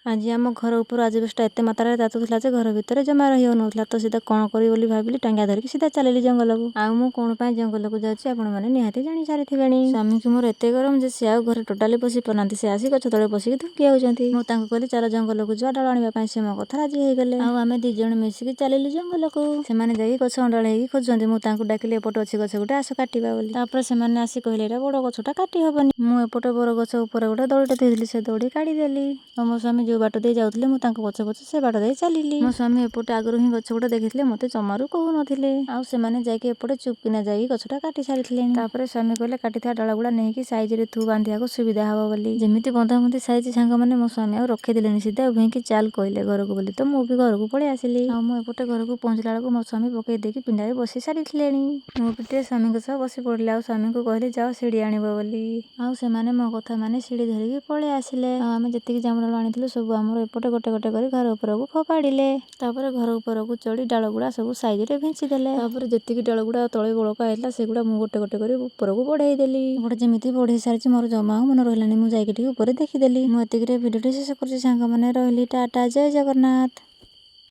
ଆଜି ଆମ ଘର ଉପରୁ ଆଜବେଷ୍ଟଟା ଏତେ ମାତ୍ରାରେ ତାତୁଥିଲା ଯେ ଘର ଭିତରେ ଜମା ରହି ହେଉନଥିଲା। ତ ସିଧା କ'ଣ କରିବି ବୋଲି ଭାବିଲି, ଟାଙ୍ଗିଆ ଧରିକି ସିଧା ଚାଲିଲି ଜଙ୍ଗଲକୁ। ଆଉ ମୁଁ କ'ଣ ପାଇଁ ଜଙ୍ଗଲକୁ ଯାଉଛି ଆପଣମାନେ ନିହାତି ଜାଣି ସାରିଥିବେଣି। ସ୍ୱାମୀକି ମୋର ଏତେ ଗରମ ଯେ ସେ ଆଉ ଘରେ ଟୋଟାଲି ବସି ପାରୁନାହାନ୍ତି। ସେ ଆସି ଗଛ ତଳେ ବସିକି ଧୁଙ୍କି ହେଉଛନ୍ତି। ମୁଁ ତାଙ୍କୁ କହିଲି ଚାଲ ଜଙ୍ଗଲକୁ ଯିବା ଡାଳ ଆଣିବା ପାଇଁ। ସେ ମୋ କଥା ରାଜି ହେଇଗଲେ। ଆଉ ଆମେ 2 ଜଣ ମିଶିକି ଚାଲିଲୁ ଜଙ୍ଗଲକୁ। ସେମାନେ ଯାଇକି ଗଛ ଅଣ୍ଡାଳି ହେଇକି ଖୋଜୁଛନ୍ତି। ମୁଁ ତାଙ୍କୁ ଡାକିଲି ଏପଟେ ଅଛି ଗଛ ଗୋଟେ, ଆସ କାଟିବା ବୋଲି। ତାପରେ ସେମାନେ ଆସି କହିଲେ ଏଇଟା ବଡ଼ ଗଛଟା କାଟି ହବନି। ମୁଁ ଏପଟେ ବର ଗଛ ଉପରେ ଗୋଟେ ଦଉଡ଼ିଟେ ଥୋଇଥିଲି, ସେ ଦଉଡ଼ି କାଢିଦେଲି। ଆଉ ମୋ ସ୍ୱାମୀ ଯୋଉ ବାଟ ଦେଇ ଯାଉଥିଲେ ମୁଁ ତାଙ୍କ ପଛେ ପଛେ ସେ ବାଟ ଦେଇ ଚାଲିଲି। ମୋ ସ୍ୱାମୀ ଏପଟେ ଆଗରୁ ହିଁ ଗଛ ଗୋଟେ ଦେଖିଥିଲେ, ମତେ ଜମାରୁ କହୁନଥିଲେ। ଆଉ ସେମାନେ ଯାଇକି ଏପଟେ ଚୁପକିନା ଯାଇକି ଗଛଟା କାଟି ସାରିଥିଲେଣି। ତାପରେ ସ୍ୱାମୀ କହିଲେ କାଟିଥିବା ଡାଳଗୁଡ଼ା ନେଇକି ସାଇଜରେ ବାନ୍ଧିବାକୁ ସୁବିଧା ହବ ବୋଲି। ଯେମିତି ବନ୍ଧାବନ୍ଧି ସାଇଜି ସାଙ୍ଗମାନେ ମୋ ସ୍ୱାମୀ ଆଉ ରଖିଦେଲେନି, ସିଧା ଉଭେଇକି ଚାଲ କହିଲେ ଘରକୁ ବୋଲି। ତ ମୁଁ ବି ଘରକୁ ପଳେଇ ଆସିଲି। ଆଉ ମୁଁ ଏପଟେ ଘରକୁ ପହଞ୍ଚିଲା ବେଳକୁ ମୋ ସ୍ୱାମୀ ପକେଇ ଦେଇକି ପିଣ୍ଡାରେ ବସି ସାରିଥିଲେଣି। ମୁଁ ବି ଟିକେ ସ୍ୱାମୀଙ୍କ ସହ ବସି ପଡ଼ିଲି। ଆଉ ସ୍ୱାମୀଙ୍କୁ କହିଲି ଯାଅ ସିଡ଼ି ଆଣିବ ବୋଲି। ଆଉ ସେମାନେ ମୋ କଥା ମାନି ସିଡ଼ି ଧରିକି ପଳେଇ ଆସିଲେ। ଆଉ ଆମେ ଯେତିକି ଜାମୁଡାଳ ଆଣିଥିଲୁ ସବୁ ଆମର ଏପଟେ ଗୋଟେ ଗୋଟେ କରି ଘର ଉପରକୁ ଫୋପାଡ଼ିଲେ। ତାପରେ ଘର ଉପରକୁ ଚଢ଼ି ଡାଳଗୁଡ଼ା ସବୁ ସାଇଜରେ ଭିଞ୍ଚି ଦେଲେ। ତାପରେ ଯେତିକି ଡାଳଗୁଡ଼ା ତଳେ ବଳକା ହେଇଥିଲା ସେଗୁଡ଼ା ମୁଁ ଗୋଟେ ଗୋଟେ କରି ଉପରକୁ ବଢ଼େଇ ଦେଲି। ଏପଟେ ଯେମିତି ବଢ଼େଇ ସାରିଛି ମୋର ଜମା ଆଉ ମନେ ରହିଲାନି। ମୁଁ ଯାଇକି ଟିକେ ଉପରେ ଦେଖିଦେଲି। ମୁଁ ଏତିକିରେ ଭିଡ଼ିଓଟି ଶେଷ କରୁଛି ସାଙ୍ଗମାନେ। ରହିଲି, ଟାଟା, ଜୟ ଜଗନ୍ନାଥ।